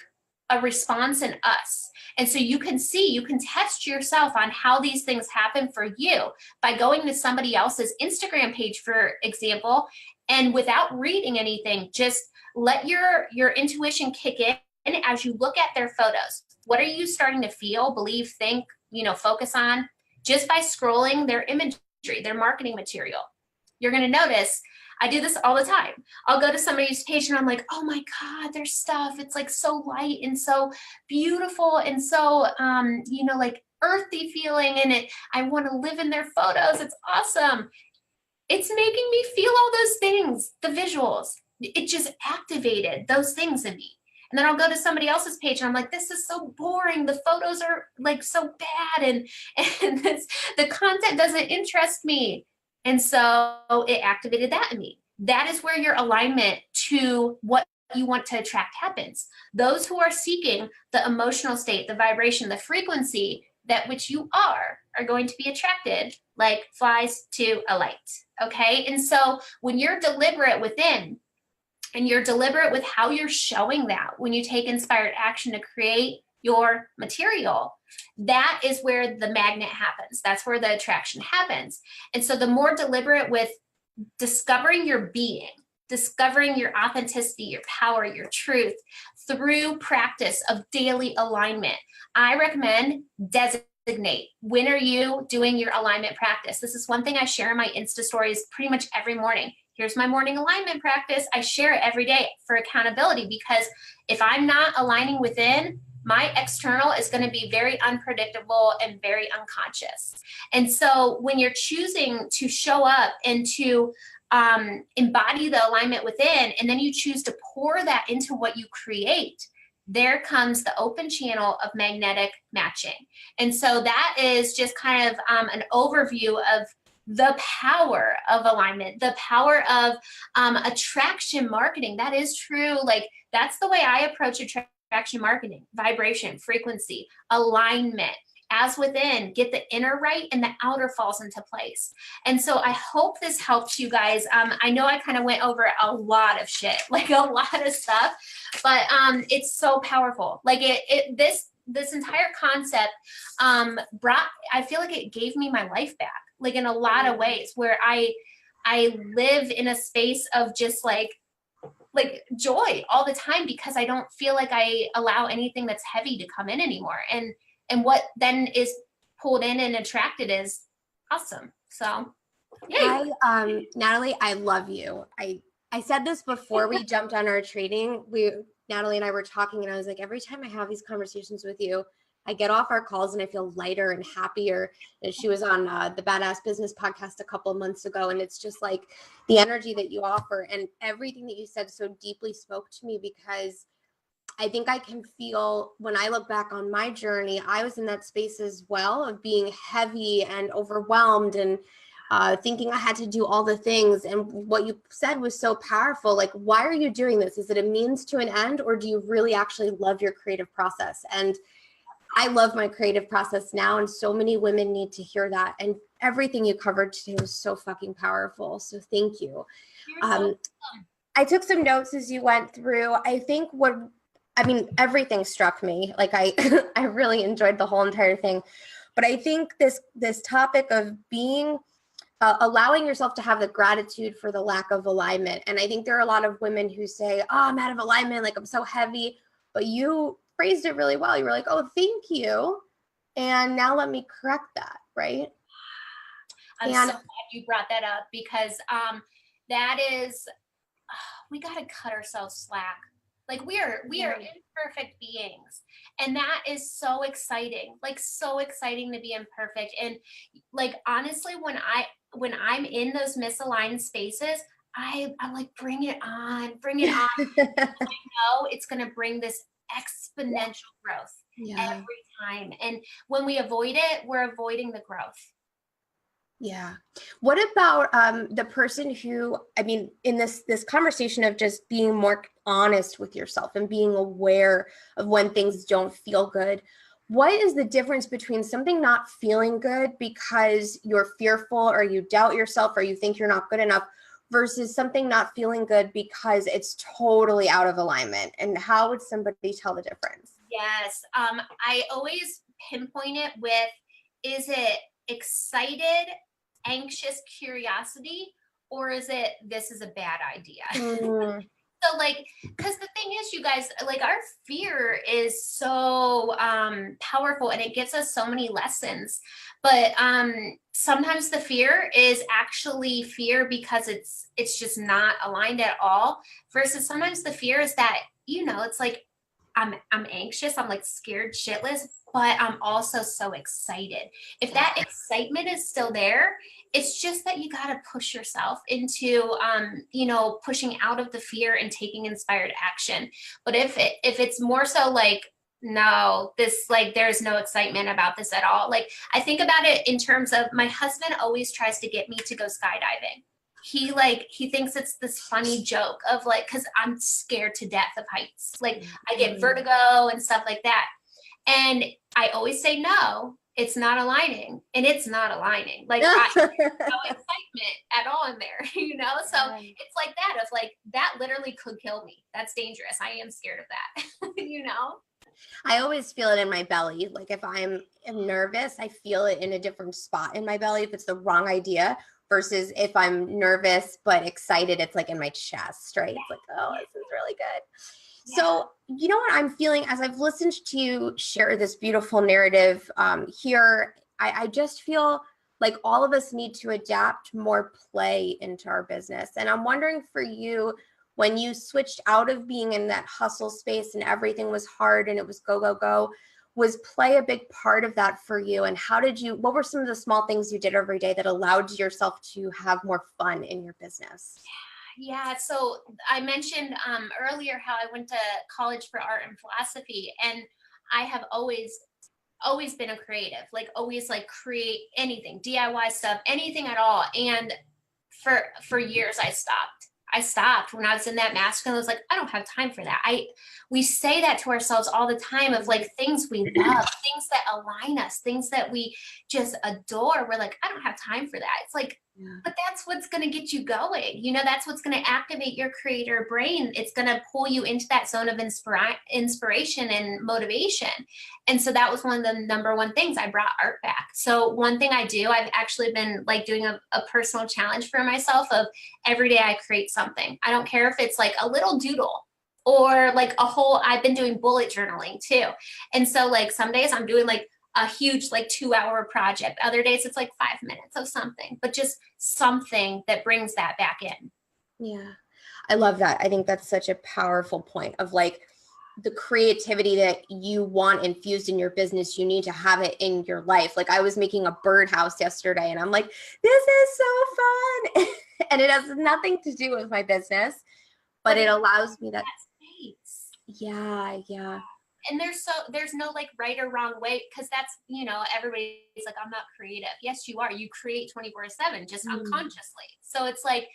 a response in us. And so you can see, you can test yourself on how these things happen for you by going to somebody else's Instagram page, for example, and without reading anything, just let your intuition kick in as you look at their photos. What are you starting to feel, believe, think, focus on just by scrolling their imagery, their marketing material? You're going to notice, I do this all the time. I'll go to somebody's page and I'm like, oh my God, their stuff, it's like so light and so beautiful and so, like earthy feeling, and I want to live in their photos. It's awesome. It's making me feel all those things, the visuals. It just activated those things in me. And then I'll go to somebody else's page and I'm like, this is so boring. The photos are like so bad and the content doesn't interest me. And so it activated that in me. That is where your alignment to what you want to attract happens. Those who are seeking the emotional state, the vibration, the frequency that which you are going to be attracted like flies to a light. Okay. And so when you're deliberate within, and you're deliberate with how you're showing that, when you take inspired action to create your material, that is where the magnet happens. That's where the attraction happens. And so the more deliberate with discovering your being, discovering your authenticity, your power, your truth through practice of daily alignment, I recommend designate. When are you doing your alignment practice? This is one thing I share in my Insta stories pretty much every morning. Here's my morning alignment practice. I share it every day for accountability, because if I'm not aligning within, my external is going to be very unpredictable and very unconscious. And so when you're choosing to show up and to embody the alignment within, and then you choose to pour that into what you create, there comes the open channel of magnetic matching. And so that is just kind of an overview of the power of alignment, the power of attraction marketing. That is true. Like, that's the way I approach attraction marketing: vibration, frequency, alignment. As within, get the inner right and the outer falls into place. And so I hope this helps you guys. I know I kind of went over a lot of shit, like a lot of stuff, but it's so powerful. Like this entire concept I feel like it gave me my life back, like in a lot of ways, where I live in a space of just like joy all the time, because I don't feel like I allow anything that's heavy to come in anymore. And what then is pulled in and attracted is awesome. So, yay. Natalie, I love you. I said this before we jumped on our training. Natalie and I were talking, and I was like, every time I have these conversations with you, I get off our calls and I feel lighter and happier. And she was on the Badass Business podcast a couple of months ago. And it's just like the energy that you offer and everything that you said so deeply spoke to me, because I think I can feel when I look back on my journey, I was in that space as well of being heavy and overwhelmed and thinking I had to do all the things. And what you said was so powerful. Like, why are you doing this? Is it a means to an end, or do you really actually love your creative process? And I love my creative process now, and so many women need to hear that. And everything you covered today was so fucking powerful. So thank you. I took some notes as you went through. I think everything struck me. Like I really enjoyed the whole entire thing. But I think this topic of being allowing yourself to have the gratitude for the lack of alignment. And I think there are a lot of women who say, oh, I'm out of alignment. Like, I'm so heavy. But you phrased it really well. You were like, oh, thank you. And now let me correct that. Right. I'm so glad you brought that up, because that is, we got to cut ourselves slack. Like, we are imperfect beings. And that is so exciting, like so exciting to be imperfect. And like, honestly, when I'm in those misaligned spaces, I'm like, bring it on. I know it's going to bring this exponential growth every time. And when we avoid it, we're avoiding the growth. Yeah. What about the person who, I mean, in this conversation of just being more honest with yourself and being aware of when things don't feel good, what is the difference between something not feeling good because you're fearful or you doubt yourself or you think you're not good enough versus something not feeling good because it's totally out of alignment? And how would somebody tell the difference? Yes. I always pinpoint it with, is it excited, anxious curiosity, or is it, this is a bad idea? So like, because the thing is, you guys, like, our fear is so powerful and it gives us so many lessons. But sometimes the fear is actually fear because it's just not aligned at all. Versus sometimes the fear is that, it's like, I'm anxious, I'm like scared shitless, but I'm also so excited. If that excitement is still there, it's just that you got to push yourself into, pushing out of the fear and taking inspired action. But if it's more so like, no, this, like, there's no excitement about this at all. Like, I think about it in terms of, my husband always tries to get me to go skydiving. He thinks it's this funny joke of like, cause I'm scared to death of heights. Like, I get vertigo and stuff like that. And I always say, no, it's not aligning. And it's not aligning. Like, no excitement at all in there, So it's like that of like, that literally could kill me. That's dangerous. I am scared of that, I always feel it in my belly. Like, if I'm nervous, I feel it in a different spot in my belly if it's the wrong idea, versus if I'm nervous but excited, it's like in my chest, right? It's like, oh, this is really good. Yeah. So, you know what I'm feeling as I've listened to you share this beautiful narrative here, I just feel like all of us need to adapt more play into our business. And I'm wondering for you, when you switched out of being in that hustle space and everything was hard and it was go, go, go, was play a big part of that for you? And what were some of the small things you did every day that allowed yourself to have more fun in your business? Yeah. So I mentioned earlier how I went to college for art and philosophy, and I have always been a creative, like always like create anything, DIY stuff, anything at all. And for years I stopped when I was in that masculine. I was like, I don't have time for that. We say that to ourselves all the time of like things we love, things that align us, things that we just adore. We're like, I don't have time for that. It's like, but that's what's going to get you going. That's what's going to activate your creator brain. It's going to pull you into that zone of inspiration and motivation. And so that was one of the number one things. I brought art back. So one thing I do, I've actually been like doing a personal challenge for myself of every day I create something. I don't care if it's like a little doodle or like I've been doing bullet journaling too. And so like some days I'm doing like a huge like 2-hour project. Other days it's like 5 minutes of something, but just something that brings that back in. Yeah. I love that. I think that's such a powerful point of like, the creativity that you want infused in your business, you need to have it in your life. Like I was making a birdhouse yesterday and I'm like, this is so fun. And it has nothing to do with my business, but it allows me that space. Yeah. And there's no like right or wrong way, because that's, everybody's like, I'm not creative. Yes, you are. You create 24/7, just unconsciously. So it's like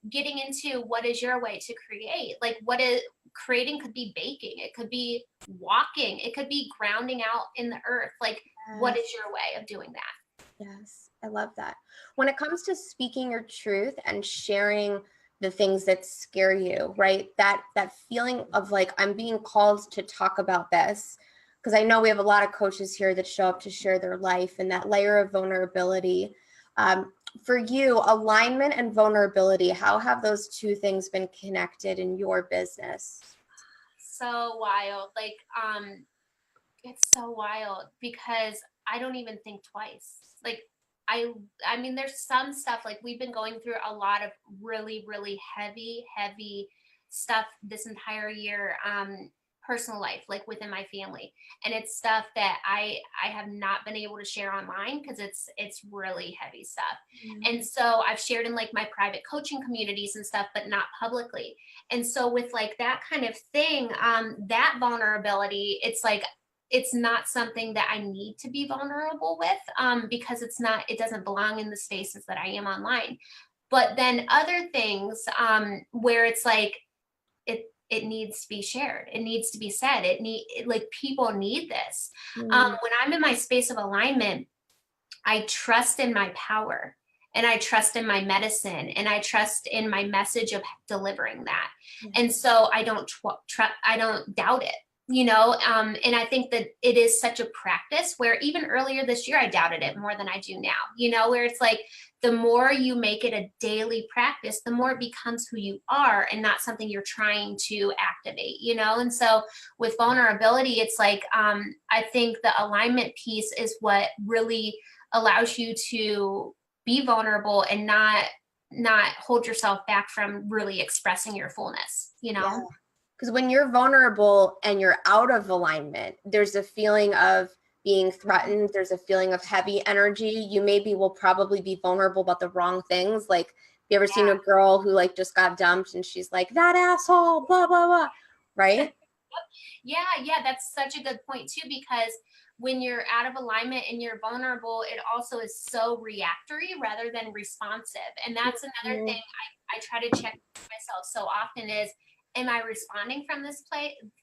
getting into what is your way to create. Like what is creating could be baking, it could be walking, it could be grounding out in the earth. Like what is your way of doing that? Yes, I love that. When it comes to speaking your truth and sharing the things that scare you, right? That feeling of like, I'm being called to talk about this, because I know we have a lot of coaches here that show up to share their life, and that layer of vulnerability. For you, alignment and vulnerability, how have those two things been connected in your business? So wild. Like, it's so wild because I don't even think twice. Like I mean there's some stuff, like we've been going through a lot of really, really heavy stuff this entire year, personal life, like within my family. And it's stuff that I have not been able to share online because it's really heavy stuff. And so I've shared in like my private coaching communities and stuff, but not publicly. And so with like that kind of thing, that vulnerability, it's like it's not something that I need to be vulnerable with, because it doesn't belong in the spaces that I am online. But then other things, where it's like it needs to be shared, it needs to be said, like people need this. When I'm in my space of alignment, I trust in my power, and I trust in my medicine, and I trust in my message of delivering that. And so I don't I don't doubt it, and I think that it is such a practice where even earlier this year I doubted it more than I do now, where it's like the more you make it a daily practice, the more it becomes who you are and not something you're trying to activate. And so with vulnerability, it's like, I think the alignment piece is what really allows you to be vulnerable and not hold yourself back from really expressing your fullness. Yeah. Because when you're vulnerable and you're out of alignment, there's a feeling of being threatened. There's a feeling of heavy energy. You maybe will probably be vulnerable about the wrong things. Like, have you ever seen a girl who like just got dumped and she's like, that asshole, blah, blah, blah, right? Yeah, that's such a good point too, because when you're out of alignment and you're vulnerable, it also is so reactory rather than responsive. And that's another thing I try to check myself so often is, am I responding from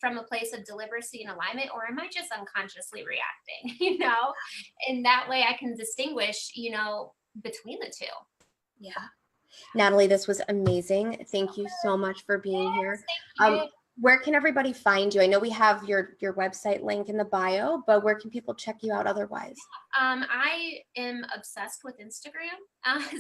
from a place of deliberacy and alignment, or am I just unconsciously reacting? And that way I can distinguish, between the two. Yeah. Natalie, this was amazing. Thank you so much for being here. Thank you. Where can everybody find you? I know we have your website link in the bio, but where can people check you out otherwise? I am obsessed with Instagram.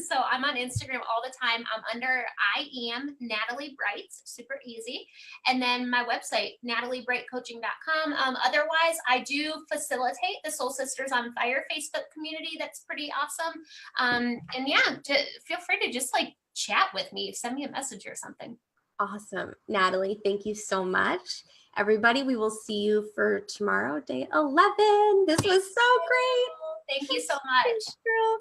So I'm on Instagram all the time. I'm under I am Natalie Brite, super easy. And then my website, nataliebritecoaching.com. Otherwise, I do facilitate the Soul Sisters on Fire Facebook community. That's pretty awesome. And yeah, feel free to just like chat with me, send me a message or something. Awesome. Natalie, thank you so much. Everybody, we will see you for tomorrow, day 11. This was so great. Thank you so much. Girl.